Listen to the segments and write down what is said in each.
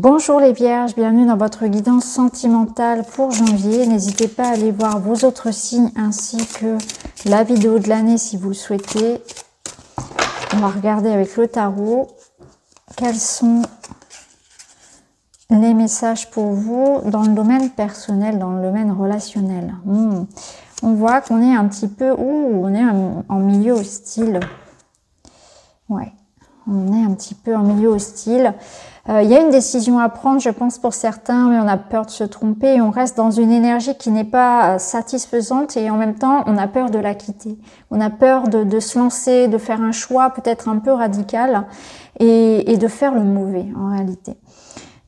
Bonjour les vierges, bienvenue dans votre guidance sentimentale pour janvier. N'hésitez pas à aller voir vos autres signes ainsi que la vidéo de l'année si vous le souhaitez. On va regarder avec le tarot quels sont les messages pour vous dans le domaine personnel, dans le domaine relationnel. On voit qu'on est un petit peu, on est en milieu hostile. Ouais, on est un petit peu en milieu hostile. Il y a une décision à prendre, je pense, pour certains, mais on a peur de se tromper et on reste dans une énergie qui n'est pas satisfaisante et en même temps, on a peur de la quitter. On a peur de se lancer, de faire un choix peut-être un peu radical et de faire le mauvais en réalité.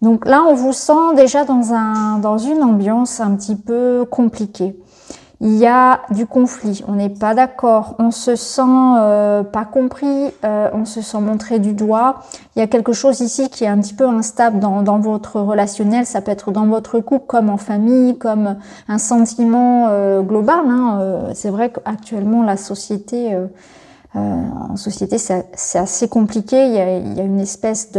Donc là, on vous sent déjà dans une ambiance un petit peu compliquée. Il y a du conflit, on n'est pas d'accord, on se sent pas compris, on se sent montré du doigt. Il y a quelque chose ici qui est un petit peu instable dans votre relationnel, ça peut être dans votre couple comme en famille, comme un sentiment global. C'est vrai qu'actuellement la société, en société c'est assez compliqué, il y a une espèce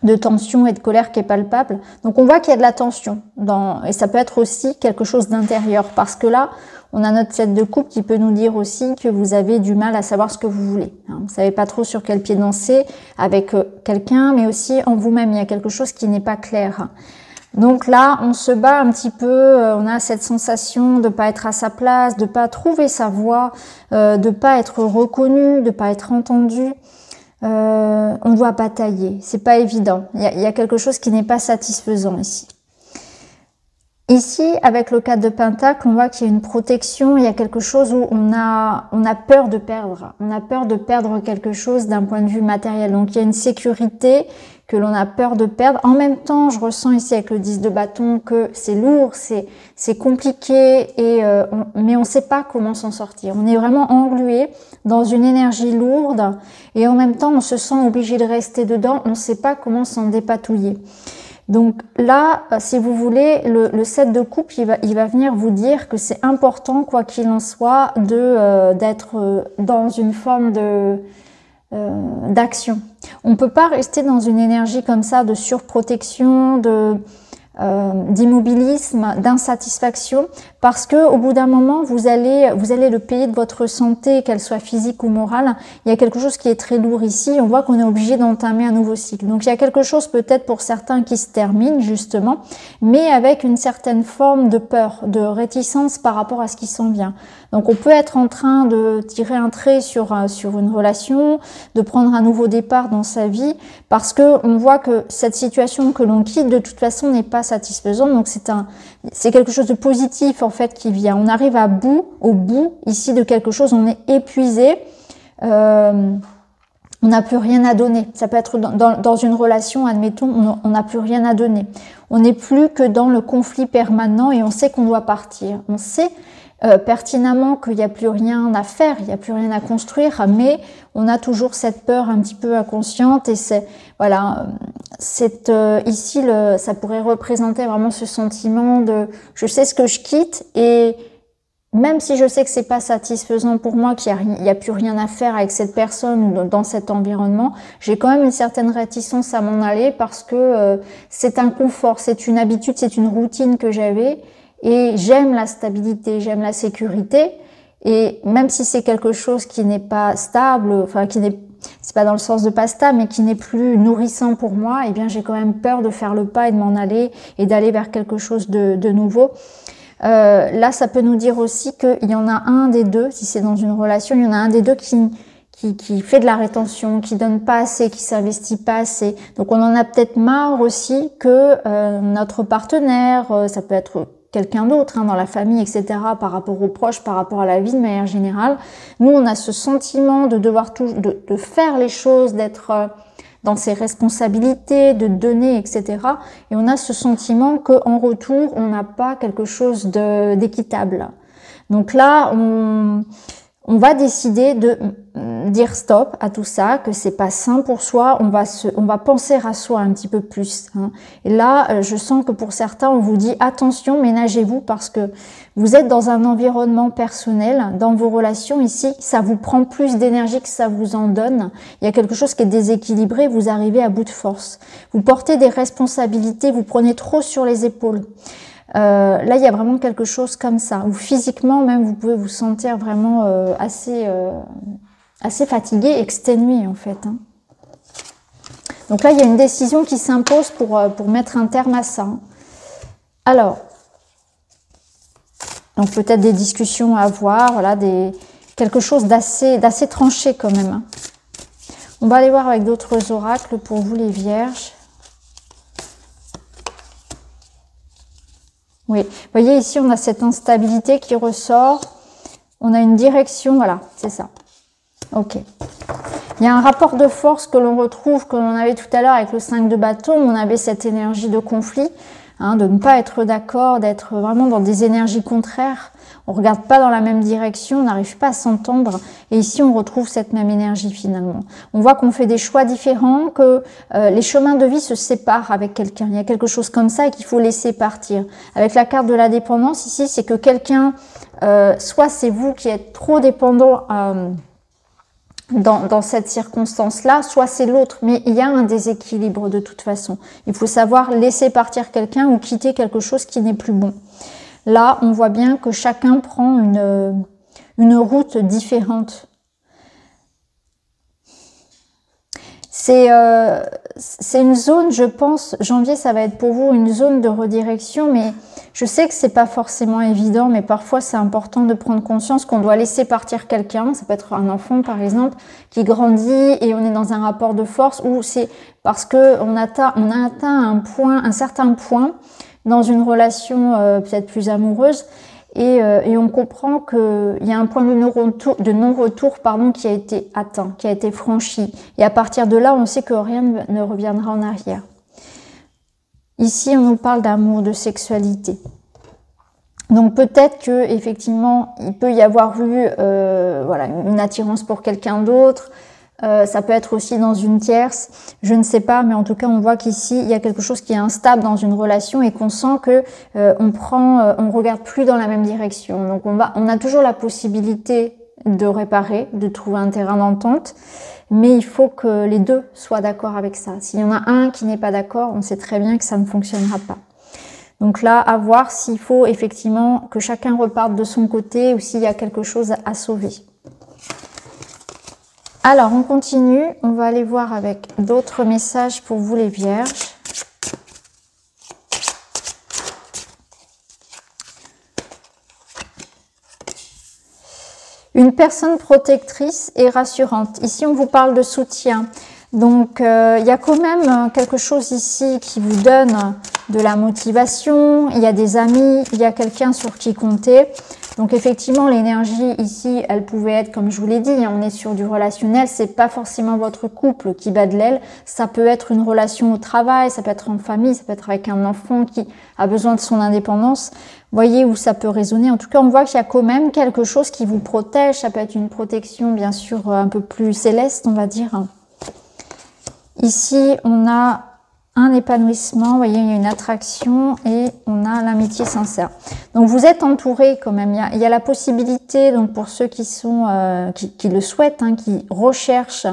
de tension et de colère qui est palpable. Donc on voit qu'il y a de la tension et ça peut être aussi quelque chose d'intérieur parce que là, on a notre 7 de coupe qui peut nous dire aussi que vous avez du mal à savoir ce que vous voulez. Vous savez pas trop sur quel pied danser avec quelqu'un, mais aussi en vous-même. Il y a quelque chose qui n'est pas clair. Donc là, on se bat un petit peu, on a cette sensation de pas être à sa place, de pas trouver sa voix, de pas être reconnu, de pas être entendu. On doit batailler, c'est pas évident. Il y a quelque chose qui n'est pas satisfaisant ici. Ici, avec le 4 de Pentacle, on voit qu'il y a une protection, il y a quelque chose où on a peur de perdre. On a peur de perdre quelque chose d'un point de vue matériel. Donc il y a une sécurité que l'on a peur de perdre. En même temps, je ressens ici avec le 10 de bâton que c'est lourd, c'est compliqué, mais on ne sait pas comment s'en sortir. On est vraiment englué dans une énergie lourde et en même temps, on se sent obligé de rester dedans. On ne sait pas comment s'en dépatouiller. Donc là, si vous voulez, le 7 de coupe, il va venir vous dire que c'est important, quoi qu'il en soit, d'être dans une forme d'action. On peut pas rester dans une énergie comme ça de surprotection, d'immobilisme, d'insatisfaction, parce que au bout d'un moment, vous allez le payer de votre santé, qu'elle soit physique ou morale. Il y a quelque chose qui est très lourd ici. On voit qu'on est obligé d'entamer un nouveau cycle. Donc il y a quelque chose peut-être pour certains qui se termine justement, mais avec une certaine forme de peur, de réticence par rapport à ce qui s'en vient. Donc on peut être en train de tirer un trait sur une relation, de prendre un nouveau départ dans sa vie, parce que on voit que cette situation que l'on quitte de toute façon n'est pas satisfaisante. Donc c'est quelque chose de positif en fait qui vient. On arrive au bout ici de quelque chose, on est épuisé, on n'a plus rien à donner. Ça peut être dans une relation, admettons, on n'a plus rien à donner. On n'est plus que dans le conflit permanent et on sait qu'on doit partir. On sait pertinemment qu'il n'y a plus rien à faire, il n'y a plus rien à construire, mais on a toujours cette peur un petit peu inconsciente et c'est voilà, ici ça pourrait représenter vraiment ce sentiment de je sais ce que je quitte et même si je sais que c'est pas satisfaisant pour moi, qu'il y a plus rien à faire avec cette personne ou dans cet environnement, j'ai quand même une certaine réticence à m'en aller parce que c'est un confort, c'est une habitude, c'est une routine que j'avais. Et j'aime la stabilité, j'aime la sécurité. Et même si c'est quelque chose qui n'est pas stable, enfin c'est pas dans le sens de pas stable, mais qui n'est plus nourrissant pour moi, eh bien j'ai quand même peur de faire le pas et de m'en aller et d'aller vers quelque chose de nouveau. Là, ça peut nous dire aussi qu'il y en a un des deux, si c'est dans une relation, il y en a un des deux qui fait de la rétention, qui donne pas assez, qui s'investit pas assez. Donc on en a peut-être marre aussi que notre partenaire, ça peut être quelqu'un d'autre dans la famille, etc., par rapport aux proches, par rapport à la vie de manière générale. Nous, on a ce sentiment de devoir de faire les choses, d'être dans ses responsabilités, de donner, etc. Et on a ce sentiment qu'en retour, on n'a pas quelque chose d'équitable. Donc là, on va décider de dire stop à tout ça, que c'est pas sain pour soi, on va penser à soi un petit peu plus. Hein. Et là, je sens que pour certains, on vous dit attention, ménagez-vous parce que vous êtes dans un environnement personnel, dans vos relations ici, ça vous prend plus d'énergie que ça vous en donne. Il y a quelque chose qui est déséquilibré, vous arrivez à bout de force. Vous portez des responsabilités, vous prenez trop sur les épaules. Là, il y a vraiment quelque chose comme ça, où physiquement même, vous pouvez vous sentir vraiment assez fatigué, exténué en fait. Hein. Donc là, il y a une décision qui s'impose pour mettre un terme à ça. Alors, donc peut-être des discussions à avoir, voilà, quelque chose d'assez tranché quand même. Hein. On va aller voir avec d'autres oracles pour vous les vierges. Oui, vous voyez ici, on a cette instabilité qui ressort. On a une direction, voilà, c'est ça. Ok. Il y a un rapport de force que l'on retrouve, que l'on avait tout à l'heure avec le 5 de bâton. On avait cette énergie de conflit, hein, de ne pas être d'accord, d'être vraiment dans des énergies contraires. On ne regarde pas dans la même direction, on n'arrive pas à s'entendre. Et ici, on retrouve cette même énergie finalement. On voit qu'on fait des choix différents, que les chemins de vie se séparent avec quelqu'un. Il y a quelque chose comme ça et qu'il faut laisser partir. Avec la carte de la dépendance, ici, c'est que quelqu'un, soit c'est vous qui êtes trop dépendant dans cette circonstance-là, soit c'est l'autre. Mais il y a un déséquilibre de toute façon. Il faut savoir laisser partir quelqu'un ou quitter quelque chose qui n'est plus bon. Là, on voit bien que chacun prend une route différente. C'est une zone, je pense, janvier, ça va être pour vous une zone de redirection, mais je sais que c'est pas forcément évident, mais parfois c'est important de prendre conscience qu'on doit laisser partir quelqu'un, ça peut être un enfant par exemple, qui grandit et on est dans un rapport de force, ou c'est parce que on a atteint un certain point dans une relation peut-être plus amoureuse, et on comprend qu'il y a un point de non-retour qui a été atteint, qui a été franchi. Et à partir de là, on sait que rien ne reviendra en arrière. Ici, on nous parle d'amour, de sexualité. Donc peut-être que effectivement, il peut y avoir eu voilà, une attirance pour quelqu'un d'autre. Ça peut être aussi dans une tierce, je ne sais pas, mais en tout cas on voit qu'ici il y a quelque chose qui est instable dans une relation et qu'on sent que on regarde plus dans la même direction. Donc on a toujours la possibilité de réparer, de trouver un terrain d'entente, mais il faut que les deux soient d'accord avec ça. S'il y en a un qui n'est pas d'accord, on sait très bien que ça ne fonctionnera pas. Donc là, à voir s'il faut effectivement que chacun reparte de son côté ou s'il y a quelque chose à sauver. Alors, on continue. On va aller voir avec d'autres messages pour vous les vierges. Une personne protectrice et rassurante. Ici, on vous parle de soutien. Donc, il y a quand même quelque chose ici qui vous donne de la motivation. Il y a des amis, il y a quelqu'un sur qui compter. Donc effectivement, l'énergie ici, elle pouvait être, comme je vous l'ai dit, on est sur du relationnel, c'est pas forcément votre couple qui bat de l'aile, ça peut être une relation au travail, ça peut être en famille, ça peut être avec un enfant qui a besoin de son indépendance. Voyez où ça peut résonner. En tout cas, on voit qu'il y a quand même quelque chose qui vous protège, ça peut être une protection bien sûr un peu plus céleste, on va dire. Ici, on a un épanouissement, vous voyez, il y a une attraction et on a l'amitié sincère. Donc vous êtes entouré quand même, il y a la possibilité, donc pour ceux qui sont qui le souhaitent, hein, qui recherchent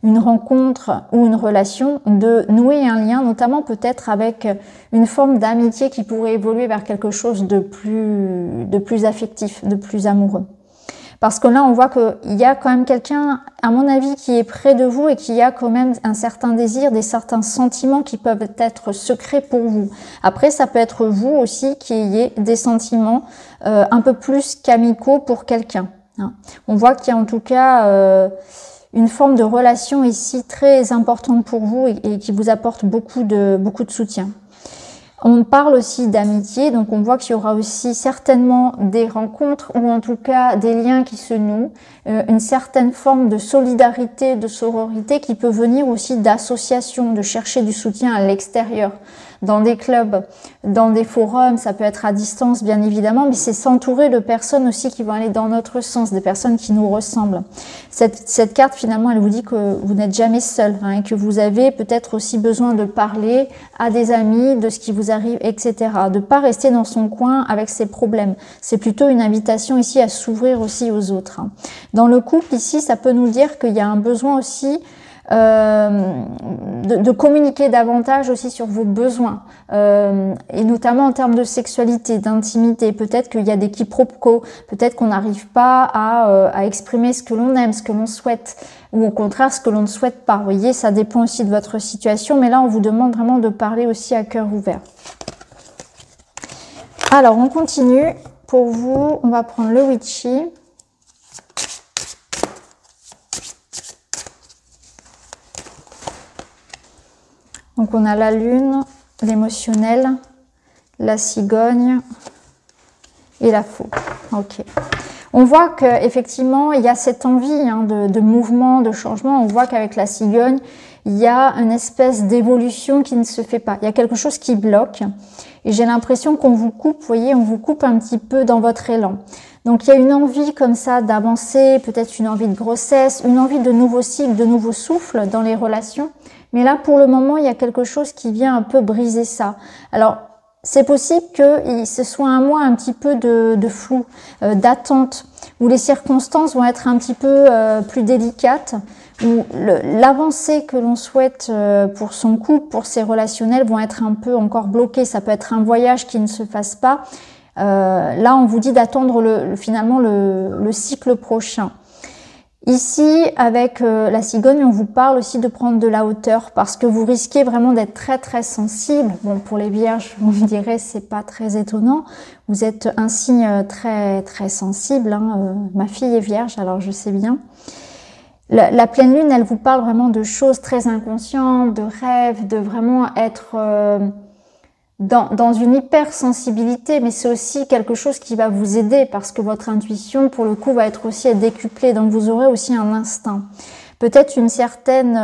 une rencontre ou une relation, de nouer un lien, notamment peut-être avec une forme d'amitié qui pourrait évoluer vers quelque chose de plus affectif, de plus amoureux. Parce que là, on voit qu'il y a quand même quelqu'un, à mon avis, qui est près de vous et qui a quand même un certain désir, certains sentiments qui peuvent être secrets pour vous. Après, ça peut être vous aussi qui ayez des sentiments un peu plus qu'amicaux pour quelqu'un. Hein. On voit qu'il y a en tout cas une forme de relation ici très importante pour vous et qui vous apporte beaucoup de soutien. On parle aussi d'amitié, donc on voit qu'il y aura aussi certainement des rencontres ou en tout cas des liens qui se nouent, une certaine forme de solidarité, de sororité qui peut venir aussi d'associations, de chercher du soutien à l'extérieur. dans des clubs, dans des forums, ça peut être à distance bien évidemment, mais c'est s'entourer de personnes aussi qui vont aller dans notre sens, des personnes qui nous ressemblent. Cette carte finalement, elle vous dit que vous n'êtes jamais seul, hein, et que vous avez peut-être aussi besoin de parler à des amis de ce qui vous arrive, etc. De ne pas rester dans son coin avec ses problèmes. C'est plutôt une invitation ici à s'ouvrir aussi aux autres. Dans le couple ici, ça peut nous dire qu'il y a un besoin aussi de communiquer davantage aussi sur vos besoins, et notamment en termes de sexualité, d'intimité. Peut-être qu'il y a des quiproquos, peut-être qu'on n'arrive pas à exprimer ce que l'on aime, ce que l'on souhaite, ou au contraire ce que l'on ne souhaite pas. Vous voyez, ça dépend aussi de votre situation, mais là on vous demande vraiment de parler aussi à cœur ouvert. Alors on continue. Pour vous, on va prendre le Witchy. Donc on a la lune, l'émotionnel, la cigogne et la faux. Ok. On voit qu'effectivement, il y a cette envie, hein, de mouvement, de changement. On voit qu'avec la cigogne, il y a une espèce d'évolution qui ne se fait pas. Il y a quelque chose qui bloque. Et j'ai l'impression qu'on vous coupe, vous voyez, on vous coupe un petit peu dans votre élan. Donc il y a une envie comme ça d'avancer, peut-être une envie de grossesse, une envie de nouveau cycle, de nouveau souffle dans les relations. Mais là, pour le moment, il y a quelque chose qui vient un peu briser ça. Alors, c'est possible que ce soit un mois un petit peu de flou, d'attente, où les circonstances vont être un petit peu plus délicates, où l'avancée que l'on souhaite pour son couple, pour ses relationnels, vont être un peu encore bloquées. Ça peut être un voyage qui ne se fasse pas. Là, on vous dit d'attendre finalement le cycle prochain. Ici, avec la cigogne, on vous parle aussi de prendre de la hauteur parce que vous risquez vraiment d'être très très sensible. Bon, pour les vierges, on dirait c'est pas très étonnant. Vous êtes un signe très très sensible, hein. Ma fille est vierge, alors je sais bien. La pleine lune, elle vous parle vraiment de choses très inconscientes, de rêves, de vraiment être dans une hypersensibilité, mais c'est aussi quelque chose qui va vous aider parce que votre intuition, pour le coup, va être aussi décuplée. Donc, vous aurez aussi un instinct. Peut-être une certaine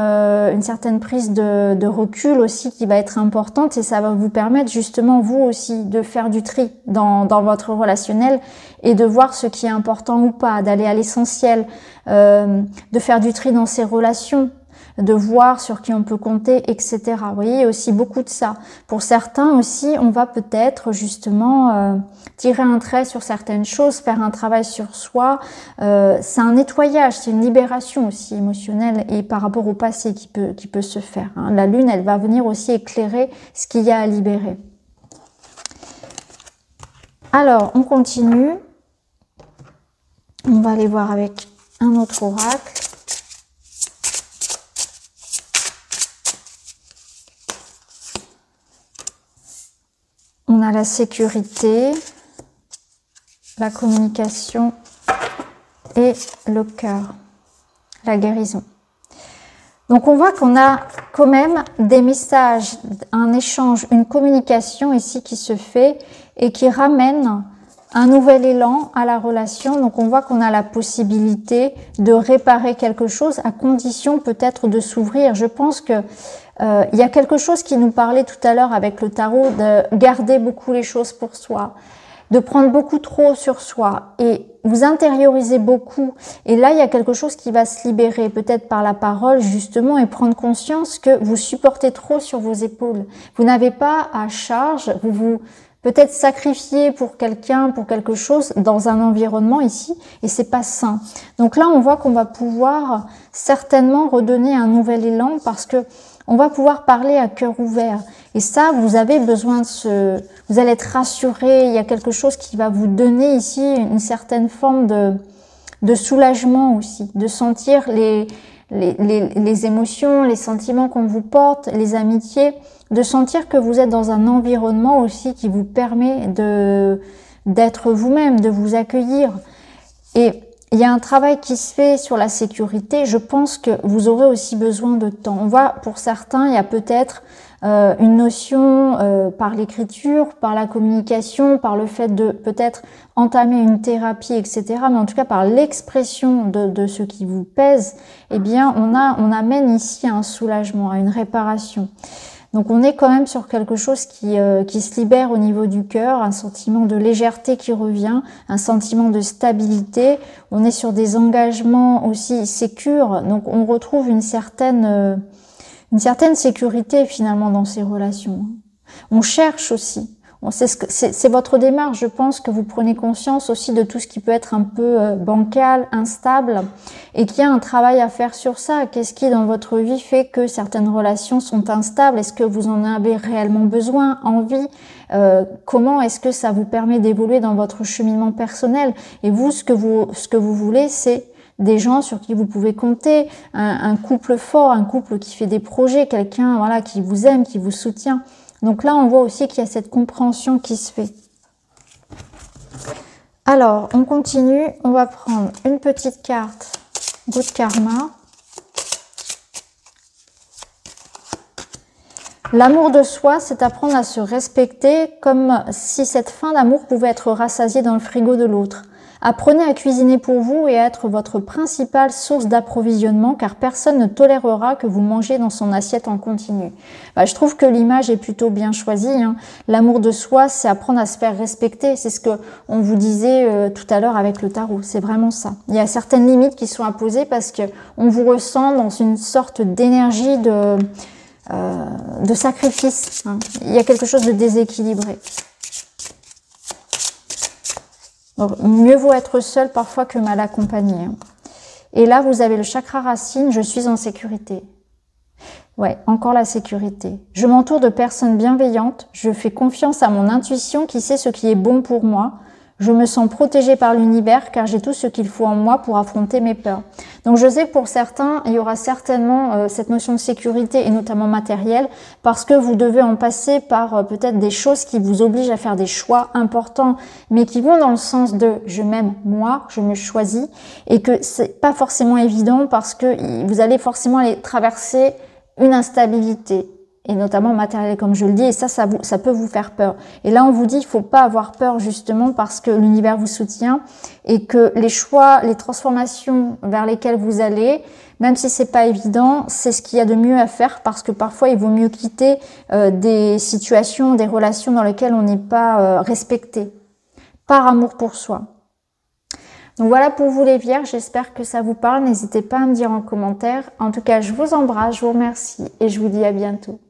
prise de recul aussi qui va être importante et ça va vous permettre justement, vous aussi, de faire du tri dans votre relationnel et de voir ce qui est important ou pas, d'aller à l'essentiel, de faire du tri dans ses relations, de voir sur qui on peut compter, etc. Vous voyez, il y a aussi beaucoup de ça. Pour certains aussi, on va peut-être justement tirer un trait sur certaines choses, faire un travail sur soi. C'est un nettoyage, c'est une libération aussi émotionnelle et par rapport au passé qui peut se faire, hein. La lune, elle va venir aussi éclairer ce qu'il y a à libérer. Alors, on continue. On va aller voir avec un autre oracle. On a la sécurité, la communication et le cœur, la guérison. Donc on voit qu'on a quand même des messages, un échange, une communication ici qui se fait et qui ramène un nouvel élan à la relation. Donc on voit qu'on a la possibilité de réparer quelque chose à condition peut-être de s'ouvrir. Je pense que il y a quelque chose qui nous parlait tout à l'heure avec le tarot, de garder beaucoup les choses pour soi, de prendre beaucoup trop sur soi et vous intériorisez beaucoup. Et là, il y a quelque chose qui va se libérer, peut-être par la parole justement, et prendre conscience que vous supportez trop sur vos épaules. Vous n'avez pas à charge, vous peut-être sacrifier pour quelqu'un, pour quelque chose dans un environnement ici, et c'est pas sain. Donc là, on voit qu'on va pouvoir certainement redonner un nouvel élan parce que on va pouvoir parler à cœur ouvert. Et ça, vous avez besoin de vous allez être rassuré. Il y a quelque chose qui va vous donner ici une certaine forme de soulagement aussi, de sentir les émotions, les sentiments qu'on vous porte, les amitiés, de sentir que vous êtes dans un environnement aussi qui vous permet d'être vous-même, de vous accueillir. Et il y a un travail qui se fait sur la sécurité. Je pense que vous aurez aussi besoin de temps. On voit pour certains, il y a peut-être une notion par l'écriture, par la communication, par le fait de peut-être entamer une thérapie, etc. Mais en tout cas par l'expression de ce qui vous pèse, eh bien on amène ici un soulagement, à une réparation. Donc on est quand même sur quelque chose qui se libère au niveau du cœur, un sentiment de légèreté qui revient, un sentiment de stabilité. On est sur des engagements aussi sécures, donc on retrouve une certaine sécurité finalement dans ces relations. On cherche aussi. C'est votre démarche, je pense que vous prenez conscience aussi de tout ce qui peut être un peu bancal, instable, et qu'il y a un travail à faire sur ça. Qu'est-ce qui dans votre vie fait que certaines relations sont instables? Est-ce que vous en avez réellement besoin, envie? Comment est-ce que ça vous permet d'évoluer dans votre cheminement personnel? Et vous, ce que vous voulez, c'est des gens sur qui vous pouvez compter, un couple fort, un couple qui fait des projets, quelqu'un voilà qui vous aime, qui vous soutient. Donc là, on voit aussi qu'il y a cette compréhension qui se fait. Alors, on continue. On va prendre une petite carte Good Karma. L'amour de soi, c'est apprendre à se respecter comme si cette faim d'amour pouvait être rassasiée dans le frigo de l'autre. Apprenez à cuisiner pour vous et à être votre principale source d'approvisionnement car personne ne tolérera que vous mangez dans son assiette en continu. Je trouve que l'image est plutôt bien choisie. Hein. L'amour de soi, c'est apprendre à se faire respecter. C'est ce que on vous disait tout à l'heure avec le tarot. C'est vraiment ça. Il y a certaines limites qui sont imposées parce que on vous ressent dans une sorte d'énergie de sacrifice. Hein. Il y a quelque chose de déséquilibré. Donc, mieux vaut être seul parfois que mal accompagné. Et là, vous avez le chakra racine, je suis en sécurité. Ouais, encore la sécurité. Je m'entoure de personnes bienveillantes, je fais confiance à mon intuition qui sait ce qui est bon pour moi. Je me sens protégée par l'univers car j'ai tout ce qu'il faut en moi pour affronter mes peurs. Donc je sais que pour certains, il y aura certainement cette notion de sécurité et notamment matérielle parce que vous devez en passer par peut-être des choses qui vous obligent à faire des choix importants mais qui vont dans le sens de je m'aime moi, je me choisis et que c'est pas forcément évident parce que vous allez forcément aller traverser une instabilité. Et notamment matériel, comme je le dis, et ça peut vous faire peur. Et là, on vous dit, il faut pas avoir peur justement parce que l'univers vous soutient et que les choix, les transformations vers lesquelles vous allez, même si c'est pas évident, c'est ce qu'il y a de mieux à faire parce que parfois, il vaut mieux quitter des situations, des relations dans lesquelles on n'est pas respecté, par amour pour soi. Donc voilà pour vous les vierges, j'espère que ça vous parle. N'hésitez pas à me dire en commentaire. En tout cas, je vous embrasse, je vous remercie et je vous dis à bientôt.